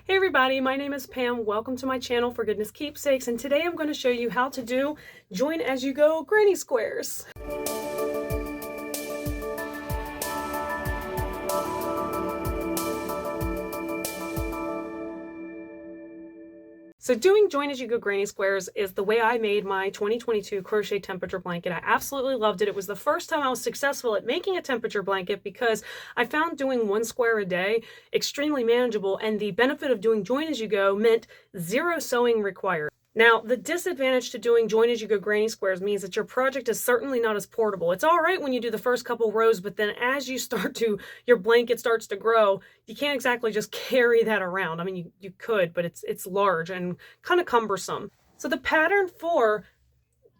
Hey everybody, my name is Pam. Welcome to my channel, for goodness keepsakes, and today I'm going to show you how to do join as you go granny squares. So doing join as you go granny squares is the way I made my 2022 crochet temperature blanket. I absolutely loved it. It was the first time I was successful at making a temperature blanket because I found doing 1 square a day extremely manageable, and the benefit of doing join as you go meant 0 sewing required. Now, the disadvantage to doing join as you go granny squares means that your project is certainly not as portable. It's all right when you do the first couple rows, but then as you start to, your blanket starts to grow, you can't exactly just carry that around. I mean, you could, but it's large and kind of cumbersome. So the pattern for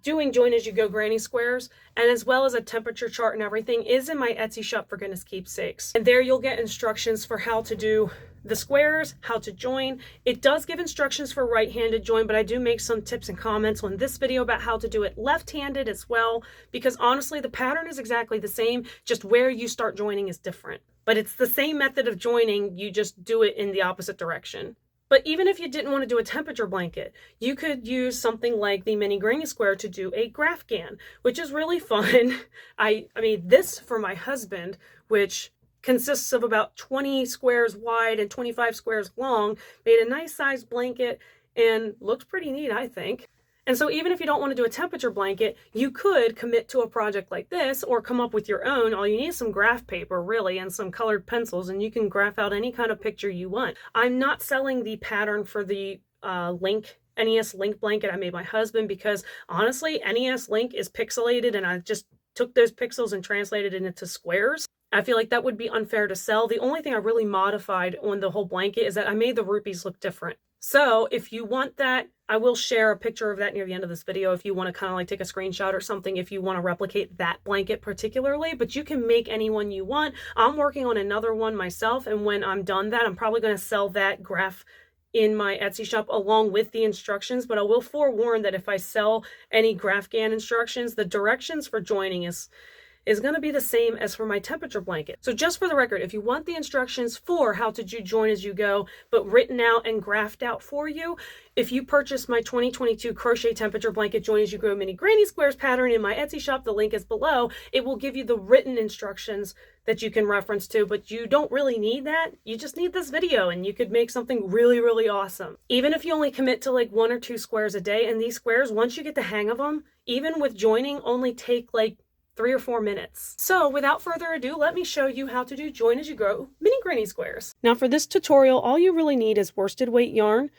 doing join as you go granny squares, and as well as a temperature chart and everything, is in my Etsy shop, for goodness keepsakes. And there you'll get instructions for how to do the squares, how to join. It does give instructions for right-handed join, but I do make some tips and comments on this video about how to do it left-handed as well, because honestly the pattern is exactly the same, just where you start joining is different. But it's the same method of joining, you just do it in the opposite direction. But even if you didn't want to do a temperature blanket, you could use something like the mini granny square to do a grafgan, which is really fun. I made this for my husband, which consists of about 20 squares wide and 25 squares long, made a nice sized blanket, and looks pretty neat, I think. And so even if you don't want to do a temperature blanket, you could commit to a project like this or come up with your own. All you need is some graph paper, really, and some colored pencils, and you can graph out any kind of picture you want. I'm not selling the pattern for the NES Link blanket I made my husband, because honestly, NES Link is pixelated, and I just took those pixels and translated it into squares. I feel like that would be unfair to sell. The only thing I really modified on the whole blanket is that I made the rupees look different. So if you want that, I will share a picture of that near the end of this video if you want to kind of like take a screenshot or something if you want to replicate that blanket particularly, but you can make any one you want. I'm working on another one myself, and when I'm done that, I'm probably going to sell that graph in my Etsy shop along with the instructions, but I will forewarn that if I sell any grafgan instructions, the directions for joining is going to be the same as for my temperature blanket. So just for the record, if you want the instructions for how to do join as you go, but written out and graphed out for you, if you purchase my 2022 crochet temperature blanket join as you go mini granny squares pattern in my Etsy shop, the link is below, it will give you the written instructions that you can reference to, but you don't really need that. You just need this video, and you could make something really, really awesome. Even if you only commit to like 1 or 2 squares a day, and these squares, once you get the hang of them, even with joining, only take like 3 or 4 minutes. So without further ado, let me show you how to do join as you go mini granny squares. Now for this tutorial, all you really need is worsted weight yarn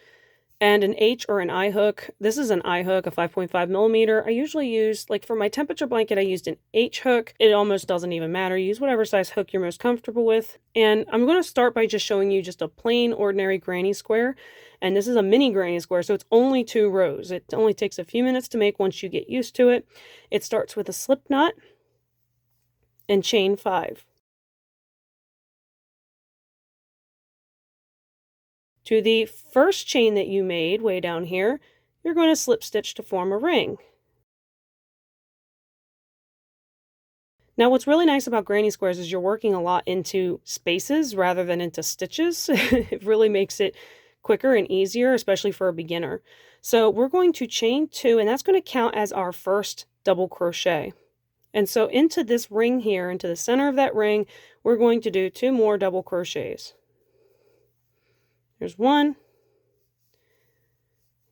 and an H or an I hook. This is an I hook, a 5.5 millimeter. I usually use, like for my temperature blanket, I used an H hook. It almost doesn't even matter. Use whatever size hook you're most comfortable with. And I'm going to start by just showing you just a plain ordinary granny square. And this is a mini granny square, so it's only 2 rows. It only takes a few minutes to make once you get used to it. It starts with a slip knot and chain 5. To the first chain that you made way down here, you're going to slip stitch to form a ring. Now what's really nice about granny squares is you're working a lot into spaces rather than into stitches. It really makes it quicker and easier, especially for a beginner. So we're going to chain 2, and that's going to count as our first double crochet. And so into this ring here, into the center of that ring, we're going to do 2 more double crochets. There's 1,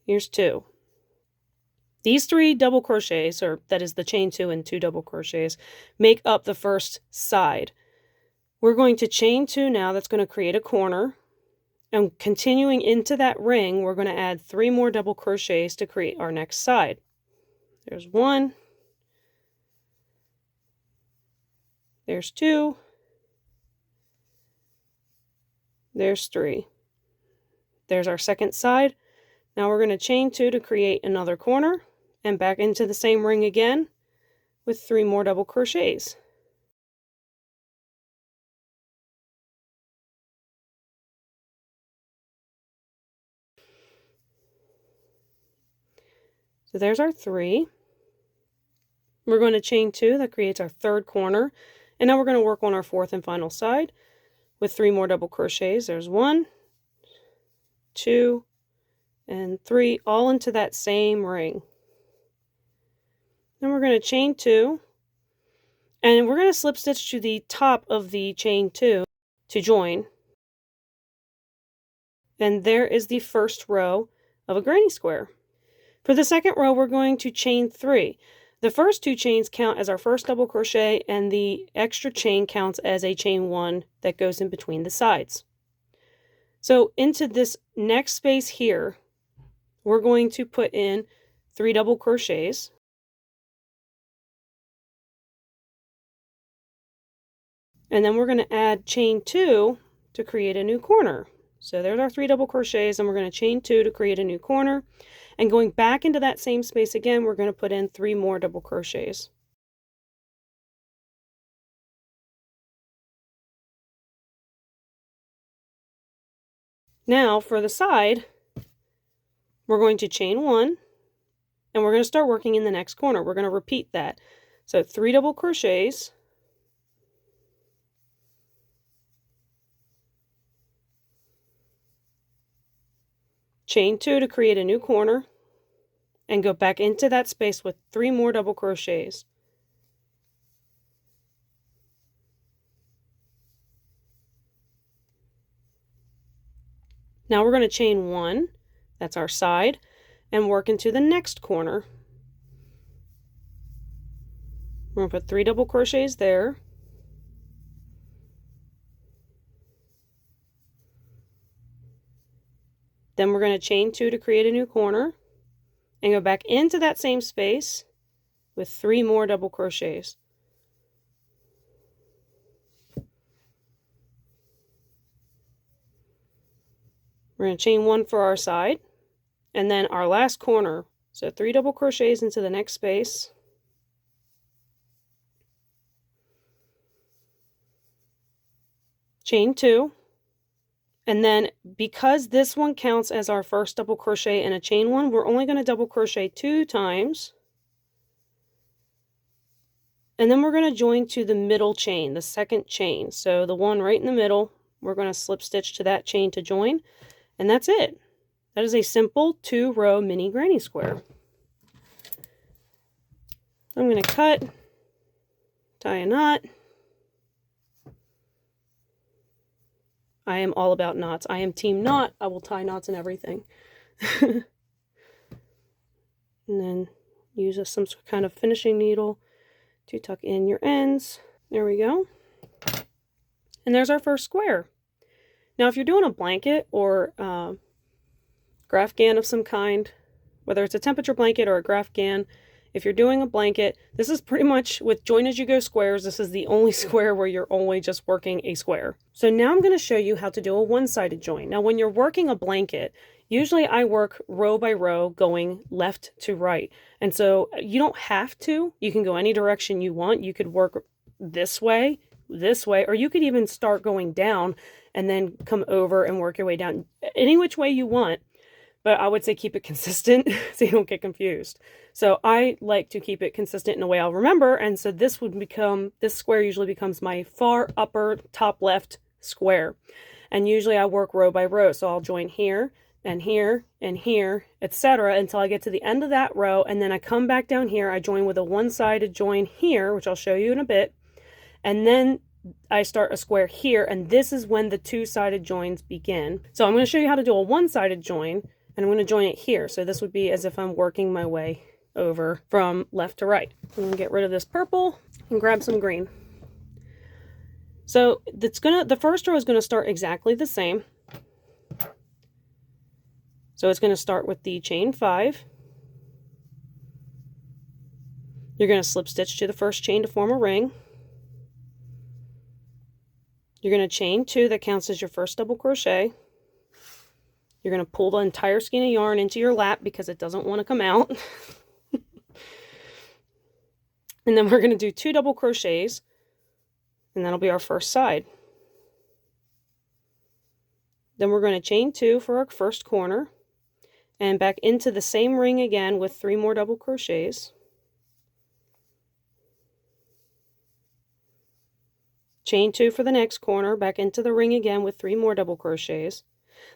here's 2. These 3 double crochets, or that is the chain 2 and 2 double crochets, make up the first side. We're going to chain 2 now. That's going to create a corner. And continuing into that ring, we're going to add 3 more double crochets to create our next side. There's 1. There's 2. There's 3. There's our second side. Now we're going to chain 2 to create another corner, and back into the same ring again with 3 more double crochets. So there's our 3. We're going to chain 2, that creates our third corner, and now we're going to work on our fourth and final side with 3 more double crochets. There's 1, 2, and 3, all into that same ring. Then we're going to chain 2, and we're going to slip stitch to the top of the chain 2 to join. And there is the first row of a granny square. For the second row, we're going to chain 3. The first 2 chains count as our first double crochet, and the extra chain counts as a chain 1 that goes in between the sides. So into this next space here, we're going to put in 3 double crochets. And then we're going to add chain 2 to create a new corner. So there's our 3 double crochets, and we're going to chain 2 to create a new corner. And going back into that same space again, we're going to put in 3 more double crochets. Now for the side, we're going to chain 1, and we're going to start working in the next corner. We're going to repeat that. So 3 double crochets, chain 2 to create a new corner, and go back into that space with 3 more double crochets. Now we're going to chain 1, that's our side, and work into the next corner. We're going to put 3 double crochets there. Then we're going to chain 2 to create a new corner, and go back into that same space with 3 more double crochets. We're going to chain 1 for our side, and then our last corner. So 3 double crochets into the next space. Chain 2. And then because this one counts as our first double crochet in a chain 1, we're only going to double crochet 2 times. And then we're going to join to the middle chain, the second chain. So the one right in the middle, we're going to slip stitch to that chain to join. And that's it. That is a simple 2-row mini granny square. I'm going to cut, tie a knot. I am all about knots. I am team knot. I will tie knots and everything. And then use some kind of finishing needle to tuck in your ends. There we go. And there's our first square. Now if you're doing a blanket or grafghan of some kind, whether it's a temperature blanket or a grafghan, if you're doing a blanket, this is pretty much with join as you go squares, this is the only square where you're only just working a square. So now I'm going to show you how to do a one-sided join. Now when you're working a blanket, usually I work row by row going left to right. And so you don't have to. You can go any direction you want. You could work this way, or you could even start going down and then come over and work your way down. Any which way you want. But I would say keep it consistent so you don't get confused. So I like to keep it consistent in a way I'll remember. And so this square usually becomes my far upper top left square. And usually I work row by row. So I'll join here and here and here, etc. until I get to the end of that row. And then I come back down here. I join with a one-sided join here, which I'll show you in a bit. And then I start a square here. And this is when the two-sided joins begin. So I'm going to show you how to do a one-sided join. And I'm going to join it here. So this would be as if I'm working my way over from left to right. I'm going to get rid of this purple and grab some green. So the first row is going to start exactly the same. So it's going to start with the chain 5. You're going to slip stitch to the first chain to form a ring. You're going to chain 2, that counts as your first double crochet. You're going to pull the entire skein of yarn into your lap because it doesn't want to come out. And then we're going to do 2 double crochets, and that'll be our first side. Then we're going to chain 2 for our first corner, and back into the same ring again with 3 more double crochets. Chain 2 for the next corner, back into the ring again with 3 more double crochets.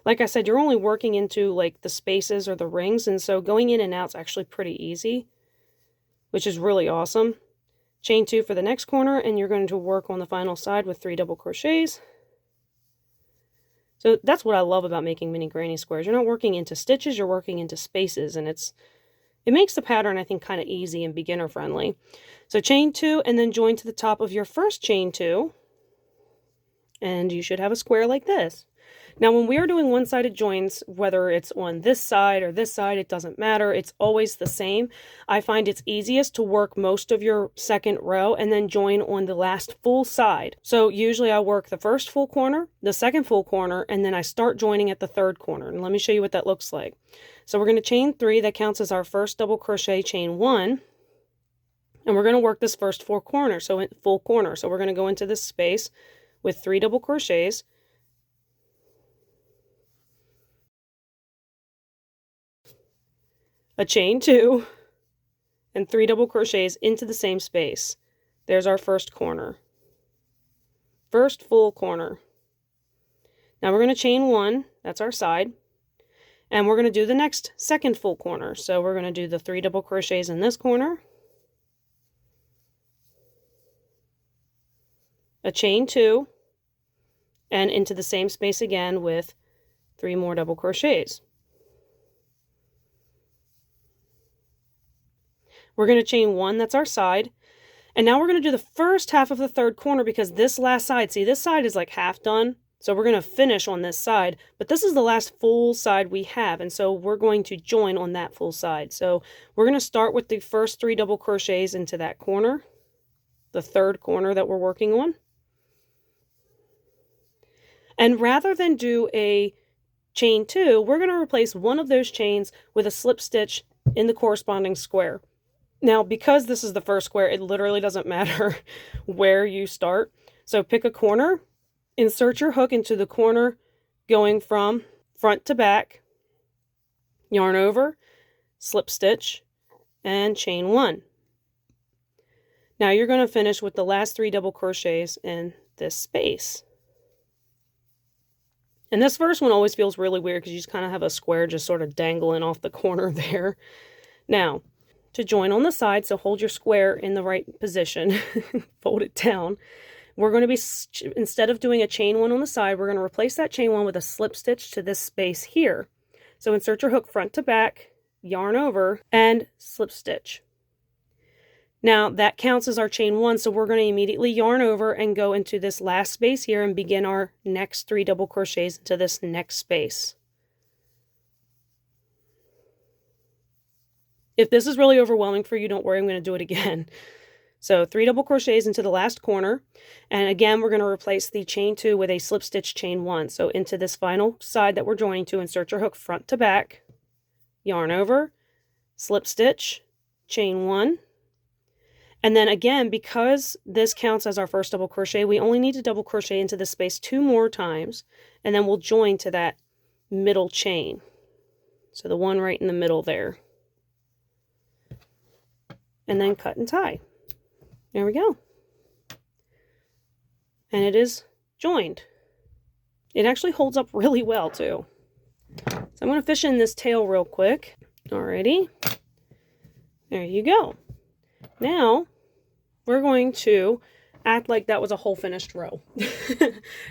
Like I said, you're only working into like the spaces or the rings, and so going in and out is actually pretty easy, which is really awesome. Chain 2 for the next corner, and you're going to work on the final side with 3 double crochets. So that's what I love about making mini granny squares. You're not working into stitches, you're working into spaces, and it makes the pattern, I think, kind of easy and beginner friendly. So chain 2 and then join to the top of your first chain 2, and you should have a square like this. Now, when we are doing one-sided joins, whether it's on this side or this side, it doesn't matter. It's always the same. I find it's easiest to work most of your second row and then join on the last full side. So usually I work the first full corner, the second full corner, and then I start joining at the third corner. And let me show you what that looks like. So we're going to chain 3. That counts as our first double crochet, chain 1. And we're going to work this first full corner. So we're going to go into this space with 3 double crochets. A chain 2 and 3 double crochets into the same space. There's our first corner. First full corner. Now we're going to chain 1, that's our side, and we're going to do the next second full corner. So we're going to do the 3 double crochets in this corner, a chain 2, and into the same space again with 3 more double crochets. We're going to chain 1, that's our side. And now we're going to do the first half of the third corner, because this last side, see, this side is like half done. So we're going to finish on this side, but this is the last full side we have. And so we're going to join on that full side. So we're going to start with the first 3 double crochets into that corner, the third corner that we're working on. And rather than do a chain 2, we're going to replace one of those chains with a slip stitch in the corresponding square. Now, because this is the first square, it literally doesn't matter where you start. So pick a corner, insert your hook into the corner going from front to back, yarn over, slip stitch, and chain 1. Now you're going to finish with the last 3 double crochets in this space. And this first one always feels really weird because you just kind of have a square just sort of dangling off the corner there. Now, to join on the side, so hold your square in the right position, fold it down. We're going to be, instead of doing a chain 1 on the side, we're going to replace that chain 1 with a slip stitch to this space here. So insert your hook front to back, yarn over, and slip stitch. Now that counts as our chain 1, so we're going to immediately yarn over and go into this last space here and begin our next 3 double crochets into this next space. If this is really overwhelming for you, don't worry, I'm going to do it again. So 3 double crochets into the last corner, and again we're going to replace the chain 2 with a slip stitch chain 1. So into this final side that we're joining to, insert your hook front to back, yarn over, slip stitch, chain 1. And then again, because this counts as our first double crochet, we only need to double crochet into this space 2 more times, and then we'll join to that middle chain. So the one right in the middle there. And then cut and tie. There we go. And it is joined. It actually holds up really well too. So I'm going to fish in this tail real quick. Alrighty. There you go. Now we're going to act like that was a whole finished row.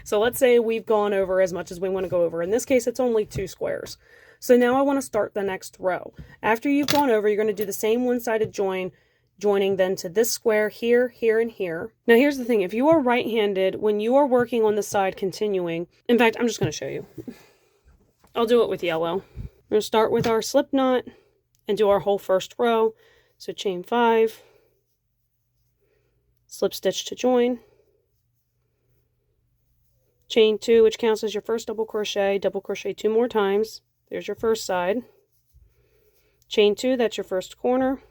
So let's say we've gone over as much as we want to go over. In this case, it's only 2 squares. So now I want to start the next row. After you've gone over, you're going to do the same one-sided join, joining then to this square here, here, and here. Now here's the thing, if you are right-handed, when you are working on the side continuing, in fact, I'm just going to show you. I'll do it with yellow. We're going to start with our slip knot and do our whole first row. So chain 5, slip stitch to join, chain 2, which counts as your first double crochet 2 more times. There's your first side. Chain 2, that's your first corner.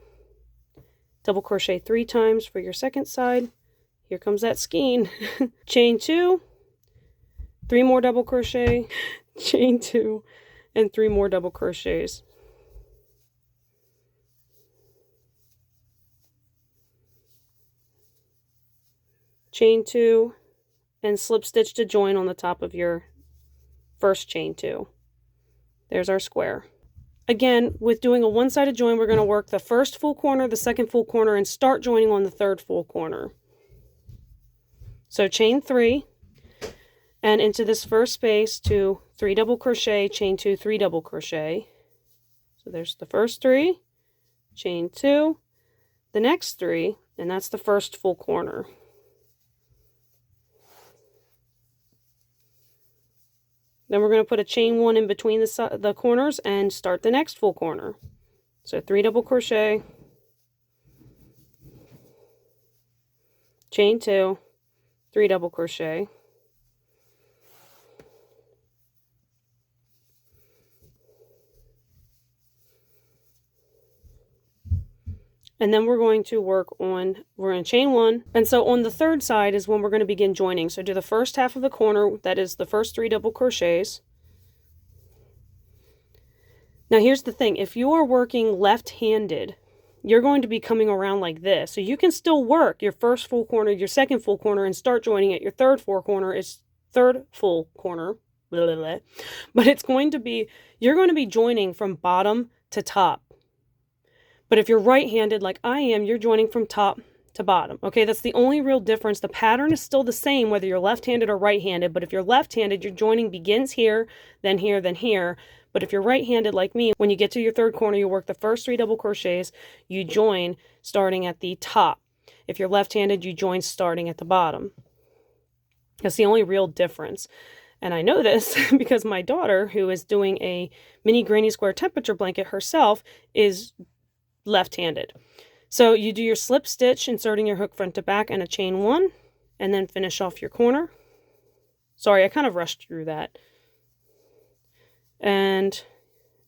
Double crochet 3 times for your second side. Here comes that skein. Chain 2, 3 more double crochet, chain 2, and 3 more double crochets. Chain 2, and slip stitch to join on the top of your first chain 2. There's our square. Again, with doing a one-sided join, we're going to work the first full corner, the second full corner, and start joining on the third full corner. So chain 3, and into this first space to 3 double crochet, chain 2, 3 double crochet. So there's the first 3, chain 2, the next 3, and that's the first full corner. Then we're going to put a chain 1 in between the corners and start the next full corner. So 3 double crochet, chain 2, 3 double crochet, and then we're going to chain 1, and so on the third side is when we're going to begin joining. So do the first half of the corner, that is the first 3 double crochets. Now here's the thing, if you are working left-handed, you're going to be coming around like this. So you can still work your first full corner, your second full corner, and start joining at your third full corner, blah, blah, blah. But you're going to be joining from bottom to top. But if you're right-handed like I am, you're joining from top to bottom. Okay, that's the only real difference. The pattern is still the same whether you're left-handed or right-handed, but if you're left-handed, your joining begins here, then here, then here. But if you're right-handed like me, when you get to your third corner, you work the first 3 double crochets, you join starting at the top. If you're left-handed, you join starting at the bottom. That's the only real difference. And I know this because my daughter, who is doing a mini granny square temperature blanket herself, is left-handed. So you do your slip stitch, inserting your hook front to back and a chain 1, and then finish off your corner. Sorry, I kind of rushed through that. And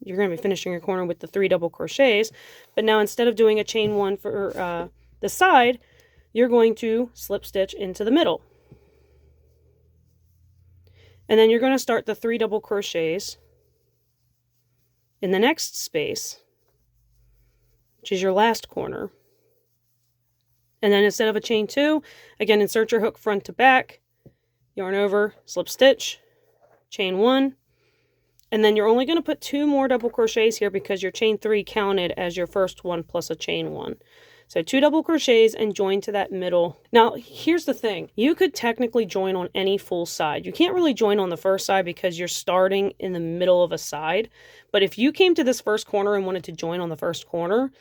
you're going to be finishing your corner with the 3 double crochets, but now instead of doing a chain 1 for the side, you're going to slip stitch into the middle. And then you're going to start the 3 double crochets in the next space, which is your last corner. And then instead of a chain 2, again, insert your hook front to back, yarn over, slip stitch, chain 1, and then you're only going to put 2 more double crochets here because your chain 3 counted as your first one plus a chain 1. So 2 double crochets and join to that middle. Now, here's the thing. You could technically join on any full side. You can't really join on the first side because you're starting in the middle of a side. But if you came to this first corner and wanted to join on the first corner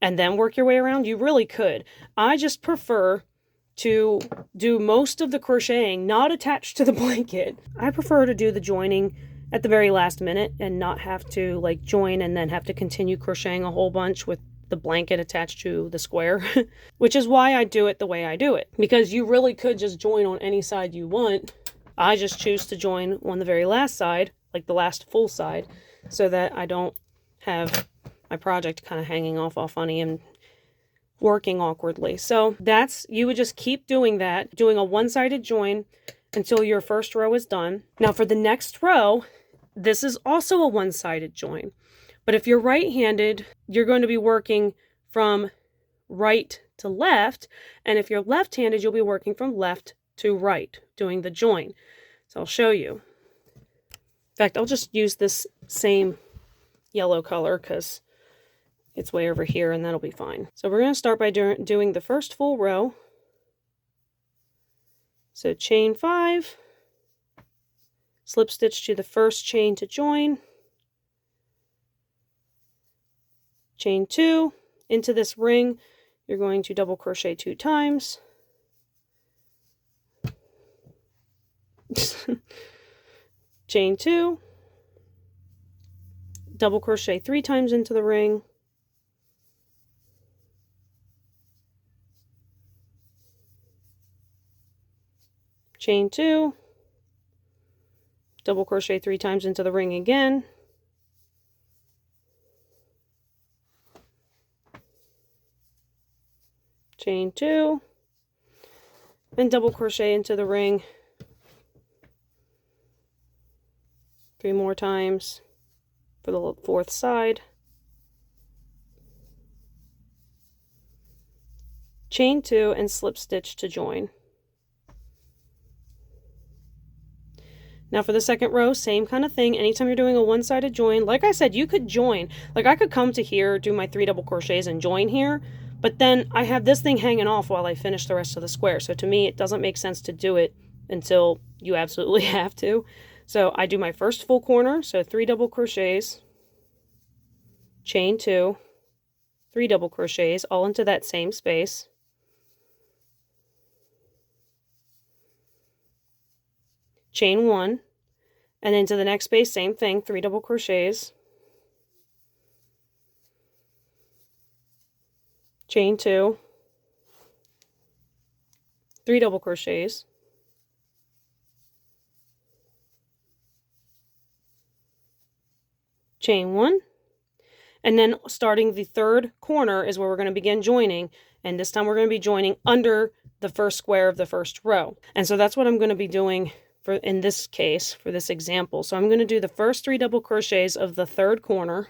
and then work your way around, you really could. I just prefer to do most of the crocheting not attached to the blanket. I prefer to do the joining at the very last minute and not have to like join and then have to continue crocheting a whole bunch with the blanket attached to the square, which is why I do it the way I do it, because you really could just join on any side you want. I just choose to join on the very last side, like the last full side, so that I don't have my project kind of hanging off all funny and working awkwardly. So you would just keep doing that, doing a one-sided join until your first row is done. Now for the next row, this is also a one-sided join. But if you're right-handed, you're going to be working from right to left. And if you're left-handed, you'll be working from left to right, doing the join. So I'll show you. In fact, I'll just use this same yellow color because it's way over here and that'll be fine. So we're going to start by doing the first full row. So chain 5, slip stitch to the first chain to join, chain 2, into this ring, you're going to double crochet 2 times, chain 2, double crochet 3 times into the ring, chain 2, double crochet 3 times into the ring again, chain 2, and double crochet into the ring 3 more times for the 4th side, chain 2, and slip stitch to join. Now for the second row, same kind of thing. Anytime you're doing a one-sided join, like I said, you could join. Like I could come to here, do my 3 double crochets and join here, but then I have this thing hanging off while I finish the rest of the square. So to me, it doesn't make sense to do it until you absolutely have to. So I do my first full corner, so 3 double crochets, chain 2, 3 double crochets, all into that same space. Chain 1, and into the next space, same thing, 3 double crochets, chain 2, 3 double crochets, chain 1, and then starting the third corner is where we're going to begin joining, and this time we're going to be joining under the first square of the first row. And so that's what I'm going to be doing for in this case, for this example. So I'm going to do the first 3 double crochets of the third corner,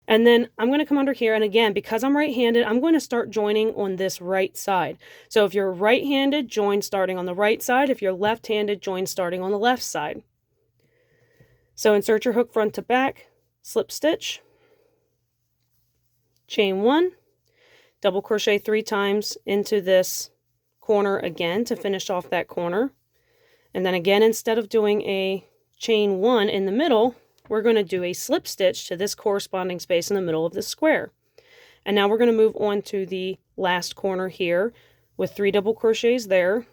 and then I'm going to come under here, and again, because I'm right-handed, I'm going to start joining on this right side. So if you're right-handed, join starting on the right side. If you're left-handed, join starting on the left side. So insert your hook front to back, slip stitch, chain 1, double crochet 3 times into this corner again to finish off that corner. And then again, instead of doing a chain 1 in the middle, we're going to do a slip stitch to this corresponding space in the middle of this square. And now we're going to move on to the last corner here with 3 double crochets there.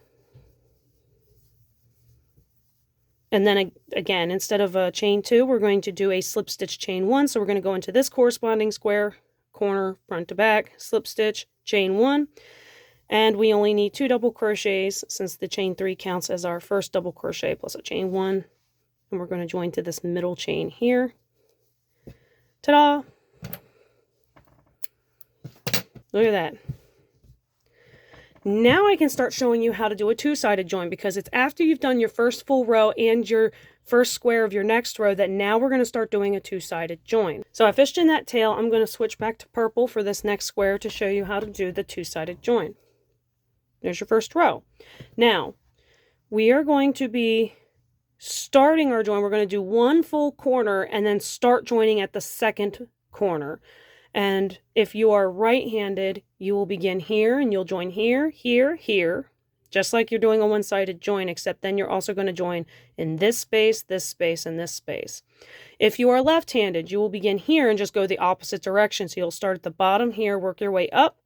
And then again, instead of a chain 2, we're going to do a slip stitch chain 1. So we're going to go into this corresponding square, corner, front to back, slip stitch, chain 1. And we only need 2 double crochets since the chain 3 counts as our first double crochet plus a chain 1. And we're going to join to this middle chain here. Ta-da! Look at that. Now I can start showing you how to do a 2-sided join, because it's after you've done your first full row and your first square of your next row that now we're going to start doing a 2-sided join. So I fished in that tail. I'm going to switch back to purple for this next square to show you how to do the 2-sided join. There's your first row. Now, we are going to be starting our join. We're going to do 1 full corner and then start joining at the second corner. And if you are right-handed, you will begin here and you'll join here, here, here, just like you're doing a one-sided join, except then you're also going to join in this space, and this space. If you are left-handed, you will begin here and just go the opposite direction. So you'll start at the bottom here, work your way up,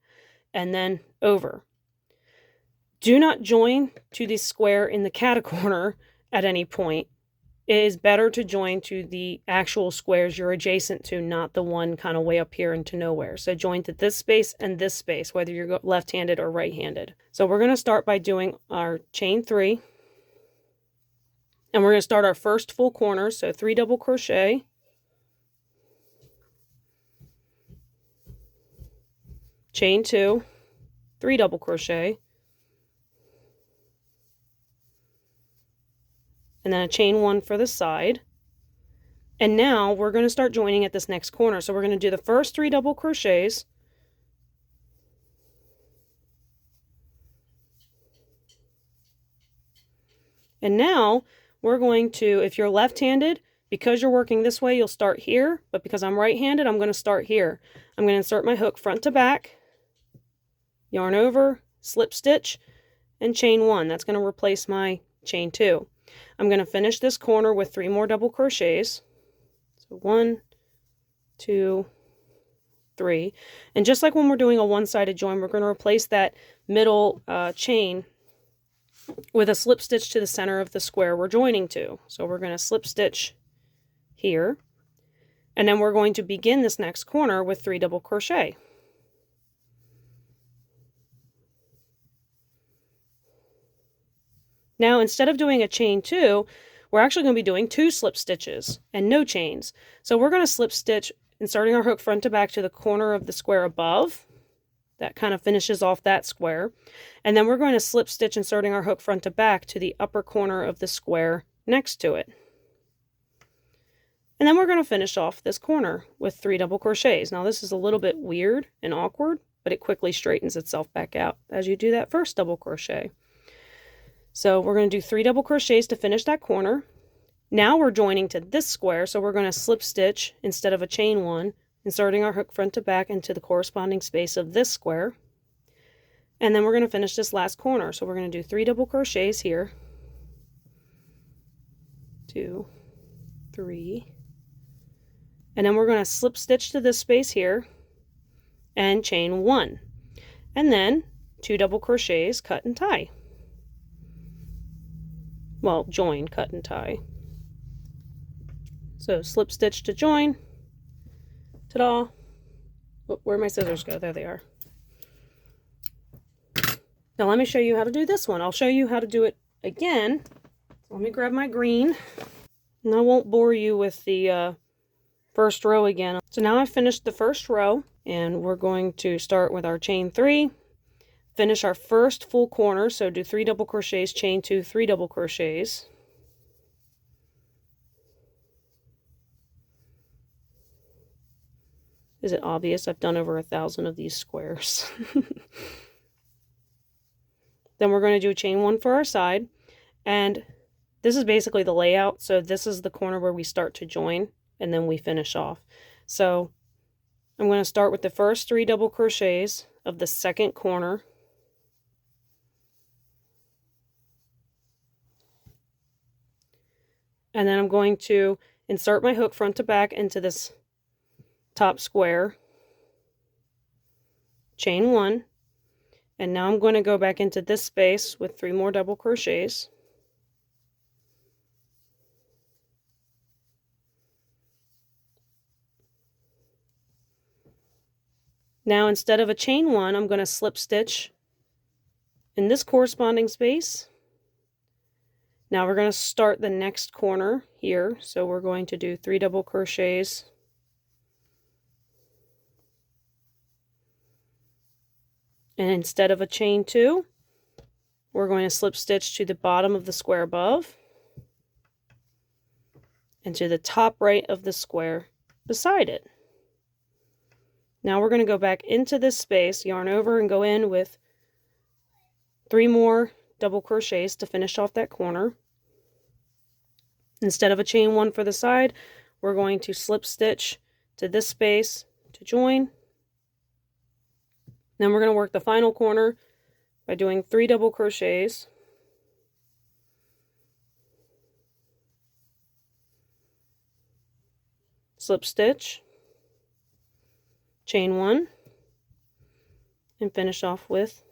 and then over. Do not join to the square in the catacorner at any point. It is better to join to the actual squares you're adjacent to, not the one kind of way up here into nowhere. So join to this space and this space, whether you're left-handed or right-handed. So we're going to start by doing our chain 3. And we're going to start our first full corner. So 3 double crochet. Chain 2. 3 double crochet. And then a chain 1 for the side. And now we're going to start joining at this next corner. So we're going to do the first 3 double crochets. And now we're going to, if you're left-handed, because you're working this way, you'll start here. But because I'm right-handed, I'm going to start here. I'm going to insert my hook front to back, yarn over, slip stitch, and chain 1. That's going to replace my chain 2. I'm going to finish this corner with 3 more double crochets. So 1, 2, 3. And just like when we're doing a one-sided join, we're going to replace that middle chain with a slip stitch to the center of the square we're joining to. So we're going to slip stitch here. And then we're going to begin this next corner with 3 double crochet. Now, instead of doing a chain 2, we're actually going to be doing 2 slip stitches and no chains. So we're going to slip stitch, inserting our hook front to back to the corner of the square above. That kind of finishes off that square. And then we're going to slip stitch, inserting our hook front to back to the upper corner of the square next to it. And then we're going to finish off this corner with 3 double crochets. Now this is a little bit weird and awkward, but it quickly straightens itself back out as you do that first double crochet. So we're going to do 3 double crochets to finish that corner. Now we're joining to this square, so we're going to slip stitch instead of a chain 1, inserting our hook front to back into the corresponding space of this square. And then we're going to finish this last corner. So we're going to do 3 double crochets here. 2, 3. And then we're going to slip stitch to this space here and chain 1. And then 2 double crochets, cut and tie. Well, join, cut and tie. So slip stitch to join. Ta-da! Oh, where'd my scissors go? There they are. Now let me show you how to do this one. I'll show you how to do it again. Let me grab my green. And I won't bore you with the first row again. So now I've finished the first row, and we're going to start with our chain 3. Finish our first full corner, so do 3 double crochets, chain 2, 3 double crochets. Is it obvious? I've done over 1,000 of these squares. Then we're going to do a chain 1 for our side, and this is basically the layout. So this is the corner where we start to join, and then we finish off. So I'm going to start with the first 3 double crochets of the second corner. And then I'm going to insert my hook front to back into this top square, chain 1, and now I'm going to go back into this space with 3 more double crochets. Now instead of a chain 1, I'm going to slip stitch in this corresponding space. Now we're going to start the next corner here, so we're going to do 3 double crochets. And instead of a chain 2, we're going to slip stitch to the bottom of the square above and to the top right of the square beside it. Now we're going to go back into this space, yarn over, and go in with 3 more double crochets to finish off that corner. Instead of a chain 1 for the side, we're going to slip stitch to this space to join. Then we're going to work the final corner by doing 3 double crochets. Slip stitch, chain 1, and finish off with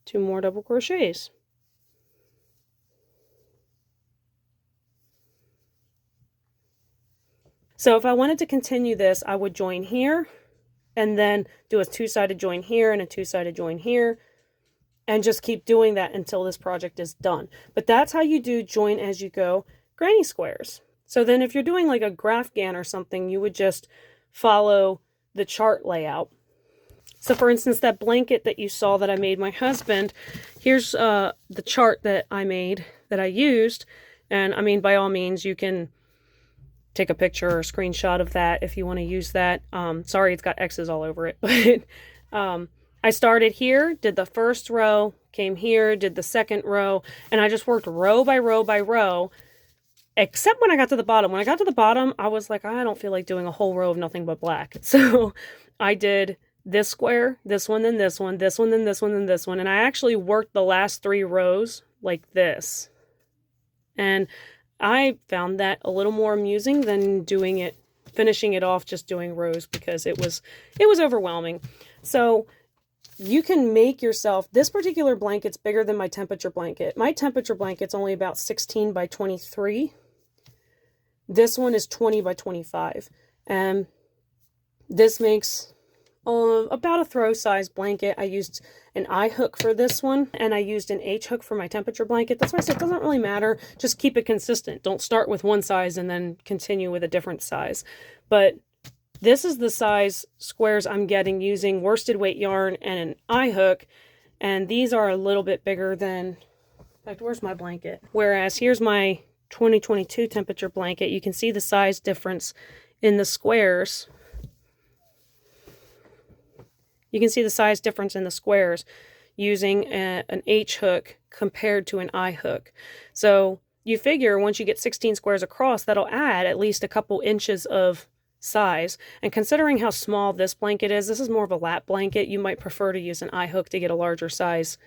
2 more double crochets. So if I wanted to continue this, I would join here and then do a 2-sided join here and a 2-sided join here, and just keep doing that until this project is done. But that's how you do join as you go granny squares. So then if you're doing like a Grafgan or something, you would just follow the chart layout. So for instance, that blanket that you saw that I made my husband, here's the chart that I made, that I used. And I mean, by all means, you can take a picture or a screenshot of that if you want to use that. Sorry, it's got X's all over it. But I started here, did the first row, came here, did the second row, and I just worked row by row by row, except when I got to the bottom. When I got to the bottom, I was like, I don't feel like doing a whole row of nothing but black. So I did this square, this one, then this one, this one, then this one, then this one, and I actually worked the last 3 rows like this. And I found that a little more amusing than doing it, finishing it off just doing rows, because it was overwhelming. So you can make yourself, this particular blanket's bigger than my temperature blanket. My temperature blanket's only about 16 by 23. This one is 20 by 25. And this makes about a throw size blanket. I used an I hook for this one, and I used an H hook for my temperature blanket. That's why I said it doesn't really matter. Just keep it consistent. Don't start with one size and then continue with a different size. But this is the size squares I'm getting using worsted weight yarn and an I hook, and these are a little bit bigger than, in fact, where's my blanket? Whereas here's my 2022 temperature blanket. You can see the size difference in the squares. You can see the size difference in the squares. using an H hook compared to an I hook. So you figure once you get 16 squares across, that'll add at least a couple inches of size. And considering how small this blanket is, this is more of a lap blanket. You might prefer to use an I hook to get a larger size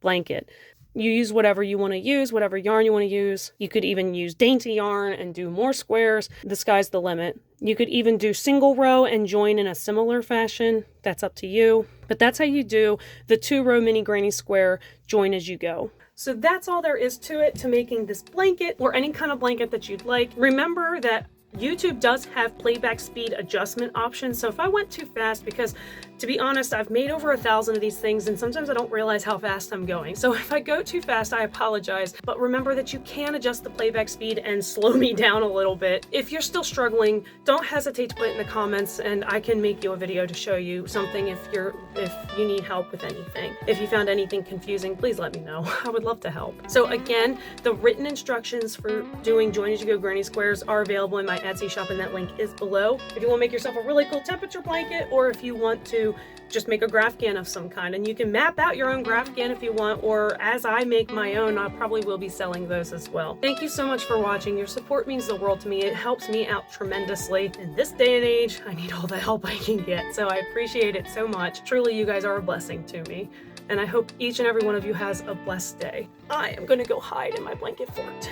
blanket. You use whatever you want to use, whatever yarn you want to use. You could even use dainty yarn and do more squares. The sky's the limit. You could even do single row and join in a similar fashion. That's up to you. But that's how you do the 2-row mini granny square join as you go. So that's all there is to it, to making this blanket or any kind of blanket that you'd like. Remember that YouTube does have playback speed adjustment options. So if I went too fast, because to be honest, I've made over 1,000 of these things and sometimes I don't realize how fast I'm going. So if I go too fast, I apologize. But remember that you can adjust the playback speed and slow me down a little bit. If you're still struggling, don't hesitate to put it in the comments and I can make you a video to show you something if you need help with anything. If you found anything confusing, please let me know. I would love to help. So again, the written instructions for doing Join As You Go granny squares are available in my Etsy shop and that link is below. If you want to make yourself a really cool temperature blanket, or if you want to just make a Grafgan of some kind, and you can map out your own Grafgan if you want, or as I make my own, I probably will be selling those as well. Thank you so much for watching. Your support means the world to me. It helps me out tremendously. In this day and age, I need all the help I can get, so I appreciate it so much. Truly, you guys are a blessing to me, and I hope each and every one of you has a blessed day. I am gonna go hide in my blanket fort.